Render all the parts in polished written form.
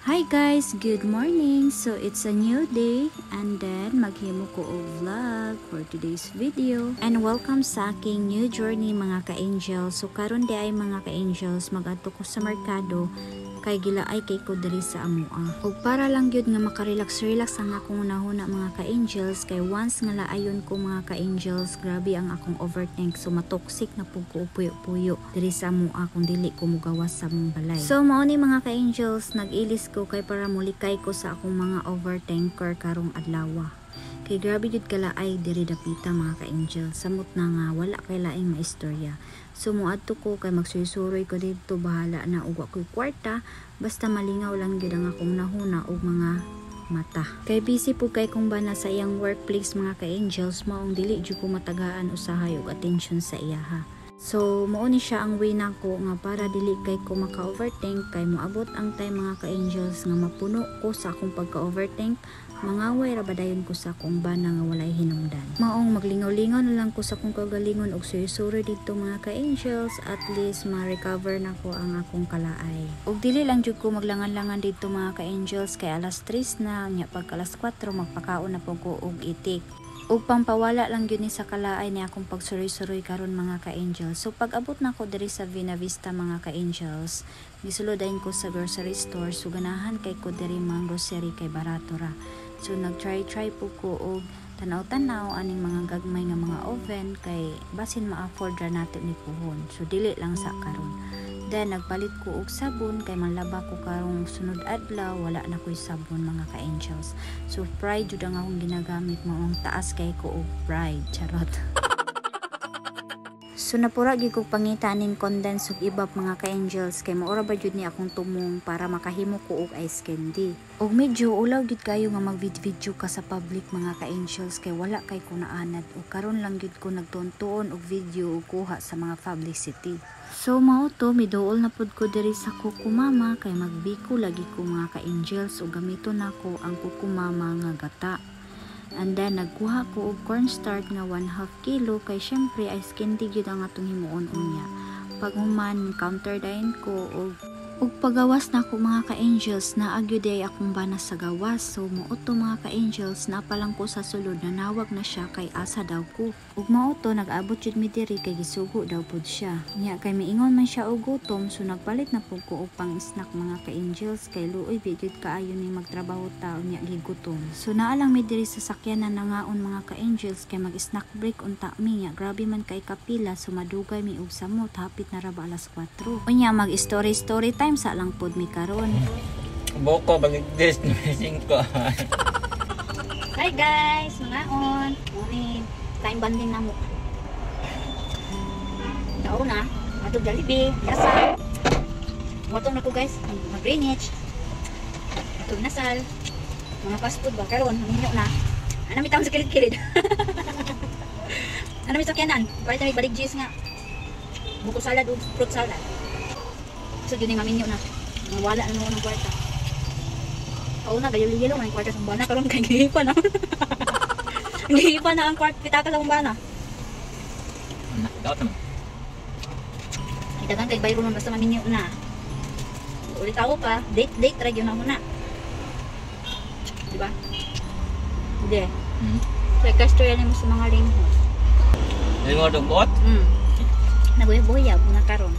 Hi guys, good morning. So it's a new day and then maghimo ko og vlog for today's video. And welcome sa aking new journey mga ka-angels. So karon di ay mga ka-angels mag-adto ko sa merkado kay gilaay kay ko diri sa amoa. Og para lang gyud nga makarelax-relax ang akong unahuna mga ka-angels kay once nga laayon ko mga ka-angels, grabe ang akong overthink. So matoxic na pug ko puyo-puyo diri sa amoa kung dili ko mugawas sa mong balay. So mao ni mga ka-angels, nag-ilis ko kay para mulikay ko sa akong mga overthinker karong adlaw. Kay grabe jud kalaay diri dapita mga ka-angel. Samot na nga wala kay laing maistorya. So muadto ko kay magsusuroy ko dito, bahala na ug ko'y kwarta basta malingaw lang gyud ang akong nahuna og mga mata. Kay busy po kay kung bana sa iyang workplace mga ka-angels, maong dili jud ko matagaan usahay og attention sa iyaha. So mao ni siya ang way nako nga para dili kay ko maka-overthink kay moabot ang time mga ka-angels nga mapuno ko sa akong pagka-overthink. Mangaway ra badayon ko sa akong bana nga walay hinungdan. Maong maglingaw-lingaw na lang ko sa akong kagalingon og suyo-suroy dito mga ka-angels, at least ma-recover na ko ang akong kalaay. Og dili lang jud ko maglangan-langan dito mga ka-angels kay alas 3 na nya pagka alas 4 magpakaon na po ko og itik. Ug pampawala lang yun ni sa kalaay ni akong pagsuroy-suroy karon mga ka-angels. So pag abot na ko diri sa Vina Vista mga ka-angels, gisulodayin ko sa grocery store. So ganahan kay ko diri mga grocery kay barato ra. So nag-try po ko og tanaw-tanaw aning mga gagmay nga mga oven kay basin ma-afford ra nato ni puhon. So dili lang sa karon. Then nagpalit ko og sabon kay manlaba ko karong sunod adlaw, wala na ko'y sabon mga ka-angels. So Pride jud ang akong ginagamit, maong taas kay ko og Pride, charot. So napura gyud ko pangitaning condense ug ibab mga ka-angels kay maura ba jud ni akong tumong para makahimo ko og ice candy. Og medyo ulaw gyud kayo nga mag-video ka sa public mga ka-angels kay wala kay ko naanad, ug karon lang gyud ko nagtuon og video ug kuha sa mga publicity. So mao to, miduol na pud ko diri sa kukumama kay magbiko lagi ko mga ka-angels ug gamiton nako ang kukumama nga gata. And then nagkuha ko og cornstarch nga 1/2 kilo kay syempre ice candy gyud ang atong himuon unya. Pag human counter dine ko og pagawas na ko mga ka-angels, na agyud ay akong bana sa gawas. So mauto mga ka-angels, napalang ko sa sulod na nawag na siya kay asa daw ko. Ug mauto nag-abot jud mi diri kay gisugo daw pud siya. Nya kay miingon man siya og gutom, so nagpalit na pud ko og pang-snack mga ka-angels kay luoy bigid kaayo ni magtrabaho ta nya gigutom. So naalang mi diri sa sakyanan na ngaon mga ka-angels kay mag-snack break unta mi. Nya grabe man kay kapila, so madugay mi og samot, hapit na ra ba alas 4. Unya mag-story time sa lang pod mi karon. Boko balik this missing ko. Hi guys, mga on. Morning. Time banding na mo. Daw na, atog Jollibee, yasa. Motong na ko guys, mag-Greenwich. Atog nasal. Mga fast food ba karon, minyo na. Ana mi taon sa kilid-kilid. Ana mi sakyanan, palit mi balik cheese nga. Buko salad ug fruit salad. So yun yung maminyo na. Wala na naman ng kwarta. Oo na, gayol-yelo na yung kwarta sa bana. Karoon kay gihipa na. Gihipa na ang kwarta. Pitaka sa bana. Daot naman. Itagan kay bayro nun basta maminyo na. Ulit ako pa. Date radio na muna. Diba? Hindi. Kaya kasto yan mo sa mga linghot. Linghot og bot? Nabuya-buya. Buna karon.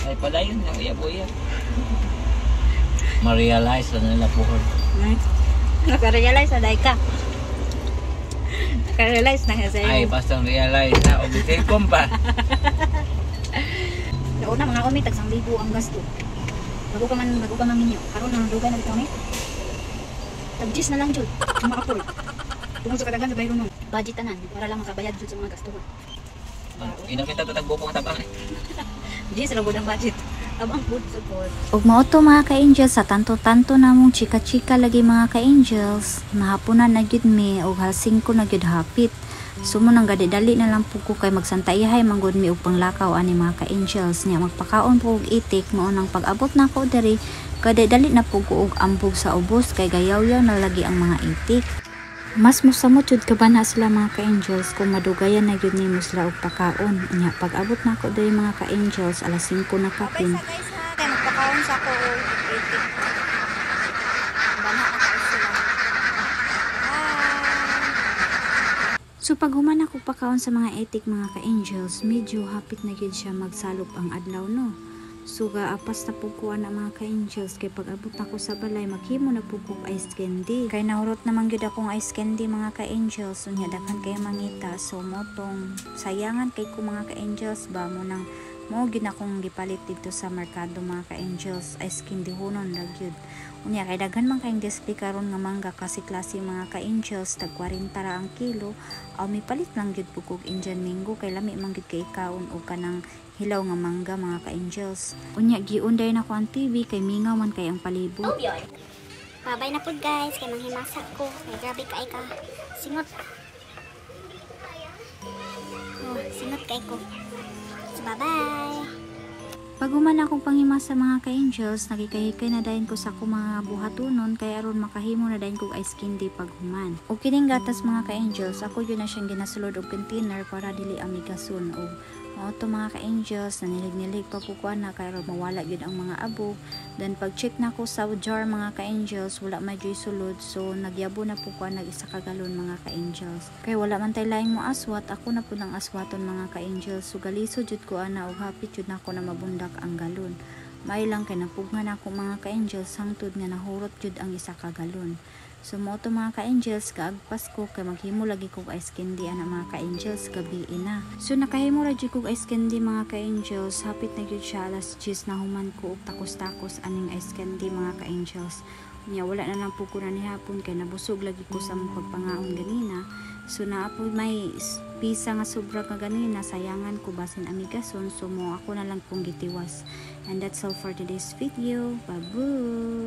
Ay pala yun, buya-buya. Ma-realize na nila po. Naka-realize na dahi ka. Naka-realize na nga sa'yo. Ay, basta realize na. O bitilkom pa. Nauna mga kami, tagsang libo ang gasto. Bago ka man minyo. Karoon na dugay na dito kami. Tag-10 na lang jud. Maka-afford. Tungkol sa kadagan sa bayro nun. Budgetanan para lang makabayad jud sa mga gasto. Inakita ito tagbo kong tabang. Jis ra ang budget. Abang food support. Ug mao to mga ka-angels, sa tanto-tanto namong chika-chika lagi mga ka-angels. Mahapunan na gyud mi og halsing ko na gyud hapit. Sumo nang gadi-dali na lang po ko kay magsantayhay manggod mi og panglakaw ani mga ka-angels. Nya magpakaon po og itik, mao nang pag-abot na ko diri, gadi-dali na po ko og ambog sa ubos kay gayaw-yaw na lagi ang mga itik. Mas musamot jud kabana sila mga ka-angels kung madugayan na yun ni musla og pakaon. Nya pag abot na ko diri mga ka-angels alas 5 na kapin. Magpakaon sa ko 80. So pag human ako pakaon sa mga etik mga ka-angels, medyo hapit na gyud siya magsalop ang adlaw no. So gaapas na po ko na mga ka-angels kay pag abot na ko sa balay maghimo na po ko ice candy. Kay nahurot naman gyud akong ice candy mga ka-angels, unya daghan kay mangita. So motong sayangan kay ko mga ka-angels ba mo nang mo gyud akong gipalit dito sa merkado mga ka-angels, ice candy hunon ra gyud. Unya kay daghan man kayong display karon nga mangga kasi klase mga ka-angels tag 40 ra ang kilo. Aw mi palit lang gyud po kog Indian mango kay lami man gyud kay kaon o kanang hilaw nga mangga mga ka-angels. Unya giunday na ko ang TV kay mingaw man kay ang palibot. Babay na po guys, kay manghimasak ko. Kay grabe kay ka. Singot. Oh, singot kay ko. So, bye-bye. Pag human akong panghimasa mga ka-angels, nagikahikay na dayon ko sa akong mga buhatonon kaya aron makahimo na dayon kog ice candy pag human. O kining gatas mga ka-angels, ako yun na siyang ginasulod og container para dili amigason og to mga ka-angels, nanilig-nilig pa po ko na kaya mawala yun ang mga abo. Then pag check na ko sa jar mga ka-angels, wala may joy sulod. So nagyabo na po ko nag-isa kagalon mga ka-angels. Kaya wala man tay laing mo aswat, ako na po ng aswaton mga ka-angels. So galiso jud ko ana og hapit jud na ako na mabundak ang galon. May lang kay napugman ako mga ka-angels hangtod nga nahurot jud ang isa ka galon. So mo to mga ka-angels kaagpas ko kay maghimo lagi kog ice candy ana mga ka-angels gabi ina. So nakahimo ra jud kog ice candy mga ka-angels, hapit na gyud siya alas 10 na human ko og takos-takos aning ice candy mga ka-angels. Nya wala na lang po ko na ni hapon kay nabusog lagi ko sa mong pagpangaon ganina. So naapoy may pisa nga sobra ka ganina, sayangan ko basin amigason, so mo ako na lang pong gitiwas. And that's all for today's video. Bye-bye!